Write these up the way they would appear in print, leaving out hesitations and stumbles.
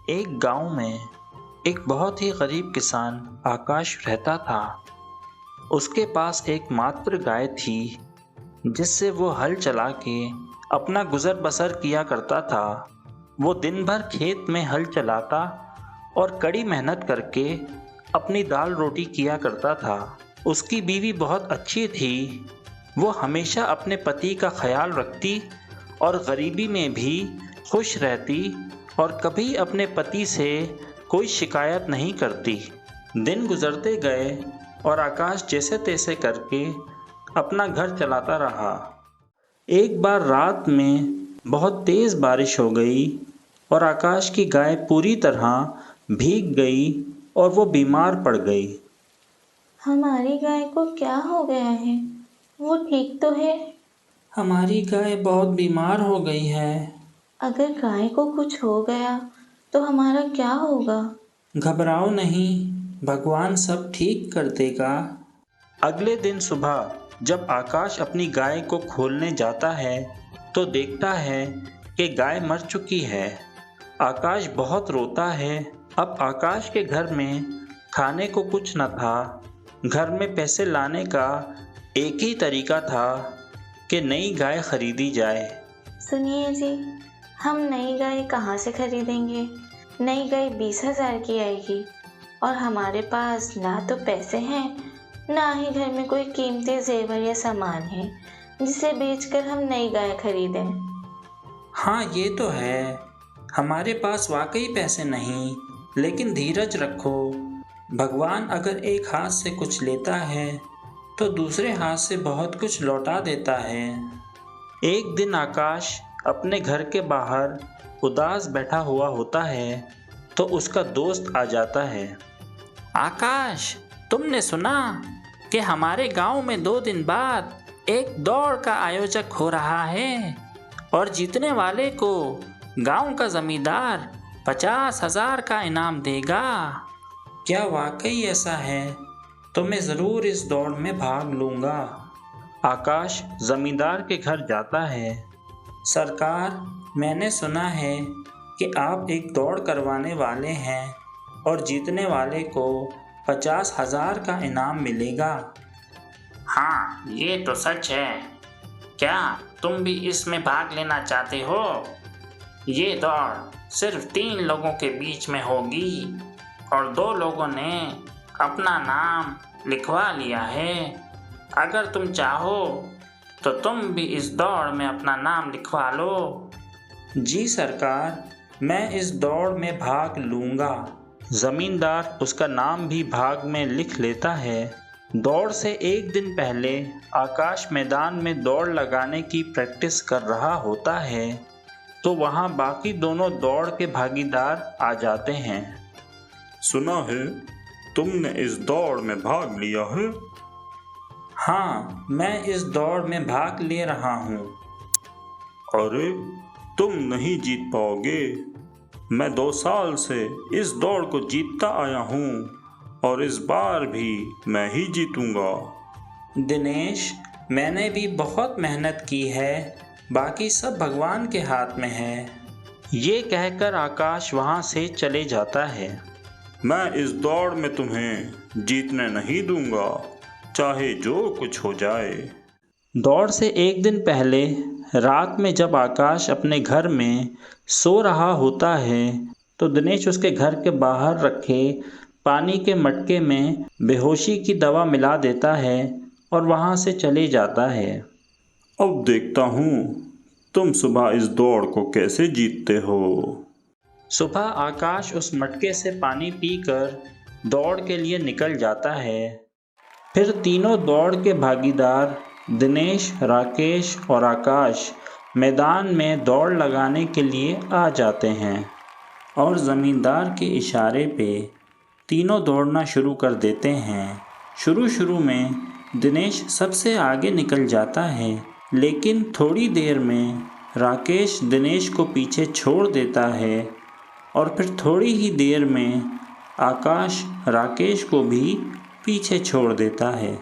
एक गांव में एक बहुत ही गरीब किसान आकाश रहता था। उसके पास एक मात्र गाय थी जिससे वो हल चला के अपना गुजर बसर किया करता था। वो दिन भर खेत में हल चलाता और कड़ी मेहनत करके अपनी दाल रोटी किया करता था। उसकी बीवी बहुत अच्छी थी। वो हमेशा अपने पति का ख्याल रखती और गरीबी में भी खुश रहती और कभी अपने पति से कोई शिकायत नहीं करती। दिन गुजरते गए और आकाश जैसे तैसे करके अपना घर चलाता रहा। एक बार रात में बहुत तेज़ बारिश हो गई और आकाश की गाय पूरी तरह भीग गई और वो बीमार पड़ गई। हमारी गाय को क्या हो गया है? वो ठीक तो है? हमारी गाय बहुत बीमार हो गई है। अगर गाय को कुछ हो गया तो हमारा क्या होगा? घबराओ नहीं, भगवान सब ठीक कर देगा। अगले दिन सुबह जब आकाश अपनी गाय को खोलने जाता है तो देखता है कि गाय मर चुकी है। आकाश बहुत रोता है। अब आकाश के घर में खाने को कुछ न था। घर में पैसे लाने का एक ही तरीका था कि नई गाय खरीदी जाए। सुनिए जी, हम नई गाय कहाँ से खरीदेंगे? नई गाय 20,000 की आएगी और हमारे पास ना तो पैसे हैं, ना ही घर में कोई कीमती जेवर या सामान है जिसे बेचकर हम नई गाय खरीदें। हाँ, ये तो है। हमारे पास वाकई पैसे नहीं, लेकिन धीरज रखो। भगवान अगर एक हाथ से कुछ लेता है तो दूसरे हाथ से बहुत कुछ लौटा देता है। एक दिन आकाश अपने घर के बाहर उदास बैठा हुआ होता है तो उसका दोस्त आ जाता है। आकाश, तुमने सुना कि हमारे गांव में 2 दिन बाद एक दौड़ का आयोजक हो रहा है और जीतने वाले को गांव का जमींदार 50,000 का इनाम देगा। क्या वाकई ऐसा है? तो मैं ज़रूर इस दौड़ में भाग लूँगा। आकाश जमींदार के घर जाता है। सरकार, मैंने सुना है कि आप एक दौड़ करवाने वाले हैं और जीतने वाले को 50,000 का इनाम मिलेगा। हाँ, ये तो सच है। क्या तुम भी इसमें भाग लेना चाहते हो? ये दौड़ सिर्फ 3 लोगों के बीच में होगी और 2 लोगों ने अपना नाम लिखवा लिया है। अगर तुम चाहो तो तुम भी इस दौड़ में अपना नाम लिखवा लो। जी सरकार, मैं इस दौड़ में भाग लूँगा। ज़मींदार उसका नाम भी भाग में लिख लेता है। दौड़ से एक दिन पहले आकाश मैदान में दौड़ लगाने की प्रैक्टिस कर रहा होता है तो वहाँ बाकी दोनों दौड़ के भागीदार आ जाते हैं। सुना है तुमने इस दौड़ में भाग लिया है? हाँ, मैं इस दौड़ में भाग ले रहा हूँ। अरे, तुम नहीं जीत पाओगे। मैं 2 साल से इस दौड़ को जीतता आया हूँ और इस बार भी मैं ही जीतूंगा। दिनेश, मैंने भी बहुत मेहनत की है, बाकी सब भगवान के हाथ में है। ये कहकर आकाश वहाँ से चले जाता है। मैं इस दौड़ में तुम्हें जीतने नहीं दूंगा, चाहे जो कुछ हो जाए। दौड़ से एक दिन पहले रात में जब आकाश अपने घर में सो रहा होता है तो दिनेश उसके घर के बाहर रखे पानी के मटके में बेहोशी की दवा मिला देता है और वहाँ से चले जाता है। अब देखता हूँ तुम सुबह इस दौड़ को कैसे जीतते हो। सुबह आकाश उस मटके से पानी पीकर दौड़ के लिए निकल जाता है। फिर तीनों दौड़ के भागीदार दिनेश, राकेश और आकाश मैदान में दौड़ लगाने के लिए आ जाते हैं और ज़मींदार के इशारे पे तीनों दौड़ना शुरू कर देते हैं। शुरू में दिनेश सबसे आगे निकल जाता है, लेकिन थोड़ी देर में राकेश दिनेश को पीछे छोड़ देता है और फिर थोड़ी ही देर में आकाश राकेश को भी पीछे छोड़ देता है।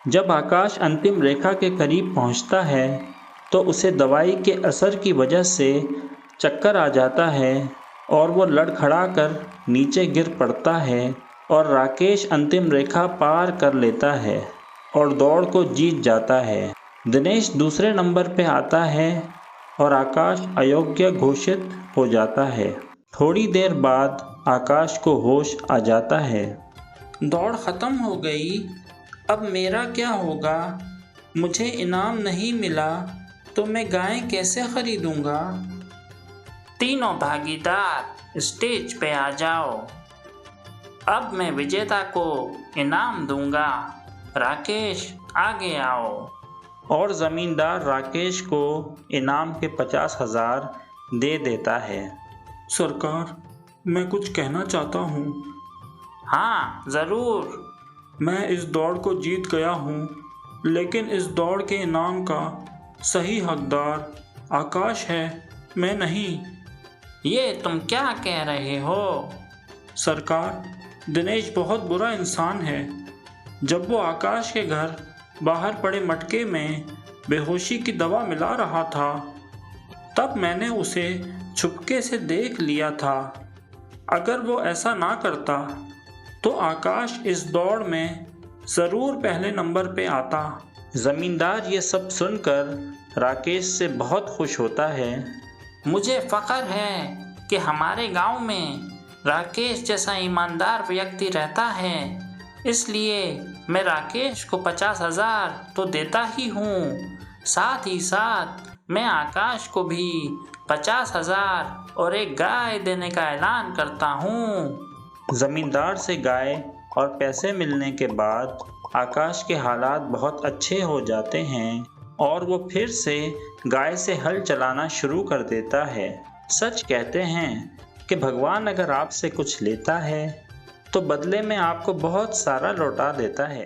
जब आकाश अंतिम रेखा के करीब पहुंचता है तो उसे दवाई के असर की वजह से चक्कर आ जाता है और वो लड़खड़ा कर नीचे गिर पड़ता है और राकेश अंतिम रेखा पार कर लेता है और दौड़ को जीत जाता है। दिनेश दूसरे नंबर पे आता है और आकाश अयोग्य घोषित हो जाता है। थोड़ी देर बाद आकाश को होश आ जाता है। दौड़ ख़त्म हो गई, अब मेरा क्या होगा? मुझे इनाम नहीं मिला तो मैं गाय कैसे खरीदूंगा? तीनों भागीदार स्टेज पे आ जाओ, अब मैं विजेता को इनाम दूंगा। राकेश आगे आओ। और ज़मींदार राकेश को इनाम के 50,000 दे देता है। सरकार, मैं कुछ कहना चाहता हूँ। हाँ ज़रूर। मैं इस दौड़ को जीत गया हूँ, लेकिन इस दौड़ के इनाम का सही हकदार आकाश है, मैं नहीं। ये तुम क्या कह रहे हो? सरकार, दिनेश बहुत बुरा इंसान है। जब वो आकाश के घर बाहर पड़े मटके में बेहोशी की दवा मिला रहा था, तब मैंने उसे छुपके से देख लिया था। अगर वो ऐसा ना करता तो आकाश इस दौड़ में ज़रूर पहले नंबर पे आता। ज़मींदार ये सब सुनकर राकेश से बहुत खुश होता है। मुझे फ़ख्र है कि हमारे गांव में राकेश जैसा ईमानदार व्यक्ति रहता है, इसलिए मैं राकेश को 50,000 तो देता ही हूँ, साथ ही साथ मैं आकाश को भी 50,000 और एक गाय देने का ऐलान करता हूँ। ज़मींदार से गाय और पैसे मिलने के बाद आकाश के हालात बहुत अच्छे हो जाते हैं और वो फिर से गाय से हल चलाना शुरू कर देता है। सच कहते हैं कि भगवान अगर आपसे कुछ लेता है तो बदले में आपको बहुत सारा लौटा देता है।